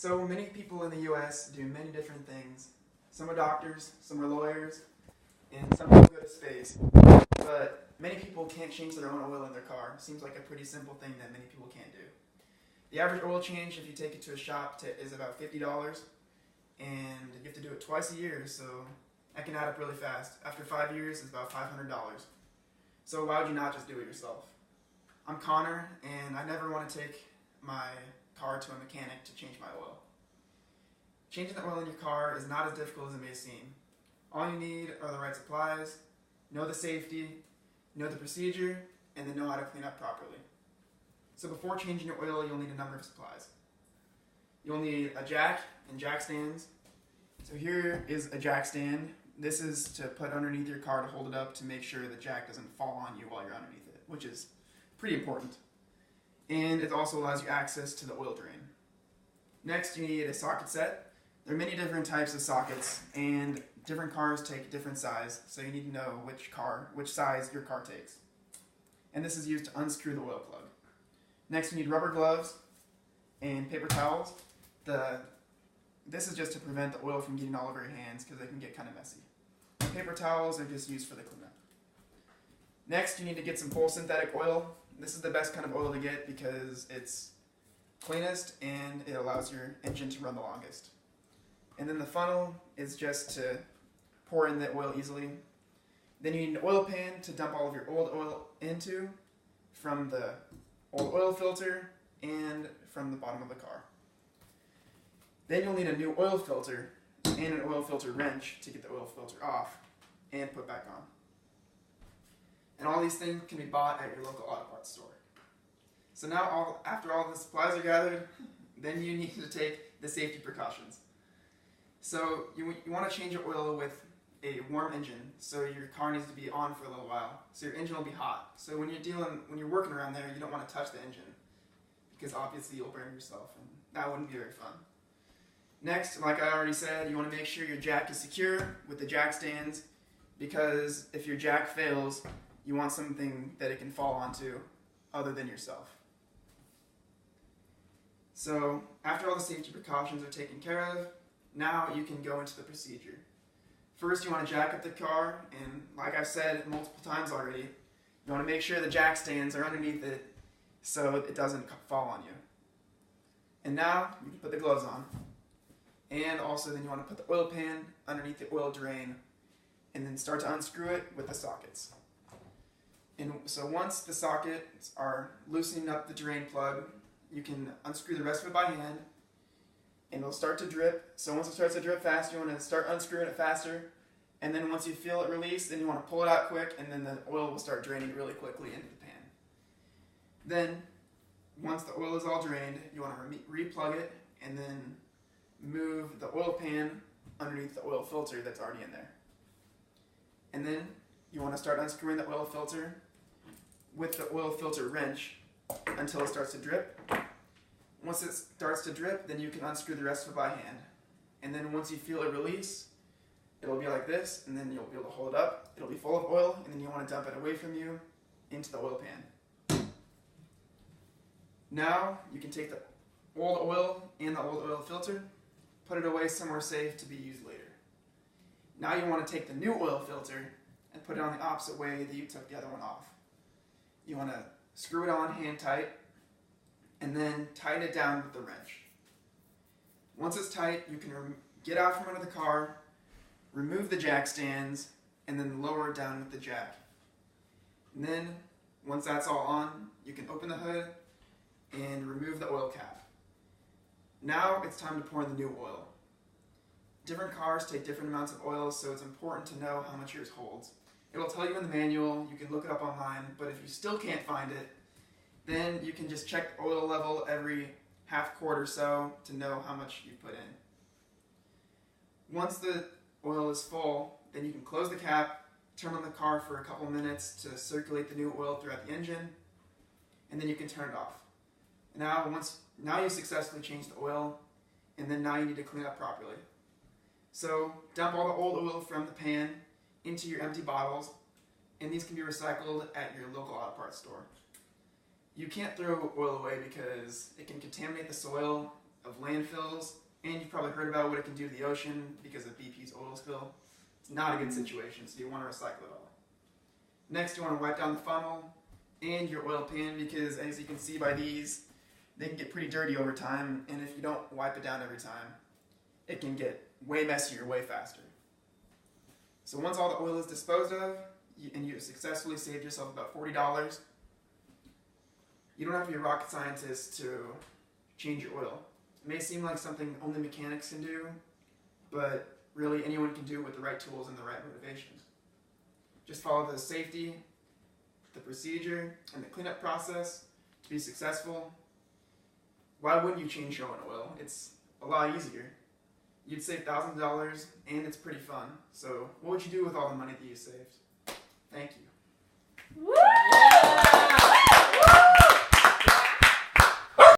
So many people in the U.S. do many different things. Some are doctors, some are lawyers, and some people go to space. But many people can't change their own oil in their car. Seems like a pretty simple thing that many people can't do. The average oil change, if you take it to a shop, is about $50, and you have to do it twice a year, so that can add up really fast. After 5 years, it's about $500. So why would you not just do it yourself? I'm Connor, and I never want to take my car to a mechanic to change my oil. Changing the oil in your car is not as difficult as it may seem. All you need are the right supplies, know the safety, know the procedure, and then know how to clean up properly. So before changing your oil, you'll need a number of supplies. You'll need a jack and jack stands. So here is a jack stand. This is to put underneath your car to hold it up to make sure the jack doesn't fall on you while you're underneath it, which is pretty important. And it also allows you access to the oil drain. Next, you need a socket set. There are many different types of sockets, and different cars take different size, so you need to know which size your car takes. And this is used to unscrew the oil plug. Next, you need rubber gloves and paper towels. This is just to prevent the oil from getting all over your hands because they can get kind of messy. And paper towels are just used for the cleanup. Next, you need to get some full synthetic oil. This is the best kind of oil to get because it's cleanest and it allows your engine to run the longest. And then the funnel is just to pour in the oil easily. Then you need an oil pan to dump all of your old oil into from the old oil filter and from the bottom of the car. Then you'll need a new oil filter and an oil filter wrench to get the oil filter off and put back on. And all these things can be bought at your local auto parts store. So now, after all the supplies are gathered, then you need to take the safety precautions. So you want to change your oil with a warm engine, so your car needs to be on for a little while, so your engine will be hot. So when you're working around there, you don't want to touch the engine, because obviously you'll burn yourself, and that wouldn't be very fun. Next, like I already said, you want to make sure your jack is secure with the jack stands, because if your jack fails, you want something that it can fall onto other than yourself. So after all the safety precautions are taken care of, now you can go into the procedure. First, you want to jack up the car, and like I've said multiple times already, you want to make sure the jack stands are underneath it so it doesn't fall on you. And now you can put the gloves on. And also then you want to put the oil pan underneath the oil drain and then start to unscrew it with the sockets. And so once the sockets are loosening up the drain plug, you can unscrew the rest of it by hand, and it'll start to drip. So once it starts to drip fast, you want to start unscrewing it faster, and then once you feel it release, then you want to pull it out quick, and then the oil will start draining really quickly into the pan. Then, once the oil is all drained, you want to re-plug it, and then move the oil pan underneath the oil filter that's already in there. And then you want to start unscrewing the oil filter with the oil filter wrench until it starts to drip. Once it starts to drip, then you can unscrew the rest of it by hand. And then once you feel it release, it'll be like this, and then you'll be able to hold it up. It'll be full of oil, and then you want to dump it away from you into the oil pan. Now you can take the old oil and the old oil filter, put it away somewhere safe to be used later. Now you want to take the new oil filter and put it on the opposite way that you took the other one off. You want to screw it on hand tight, and then tighten it down with the wrench. Once it's tight, you can get out from under the car, remove the jack stands, and then lower it down with the jack. And then, once that's all on, you can open the hood and remove the oil cap. Now it's time to pour in the new oil. Different cars take different amounts of oil, so it's important to know how much yours holds. It'll tell you in the manual, you can look it up online, but if you still can't find it, then you can just check the oil level every half quart or so to know how much you put in. Once the oil is full, then you can close the cap, turn on the car for a couple minutes to circulate the new oil throughout the engine, and then you can turn it off. Now you successfully changed the oil, and then now you need to clean up properly. So dump all the old oil from the pan into your empty bottles, and these can be recycled at your local auto parts store. You can't throw oil away because it can contaminate the soil of landfills, and you've probably heard about what it can do to the ocean because of BP's oil spill. It's not a good situation, so you want to recycle it all. Next, you want to wipe down the funnel and your oil pan because, as you can see by these, they can get pretty dirty over time, and if you don't wipe it down every time, it can get way messier way faster. So once all the oil is disposed of, and you successfully saved yourself about $40, you don't have to be a rocket scientist to change your oil. It may seem like something only mechanics can do, but really anyone can do it with the right tools and the right motivation. Just follow the safety, the procedure, and the cleanup process to be successful. Why wouldn't you change your own oil? It's a lot easier. You'd save thousands of dollars, and it's pretty fun. So what would you do with all the money that you saved? Thank you.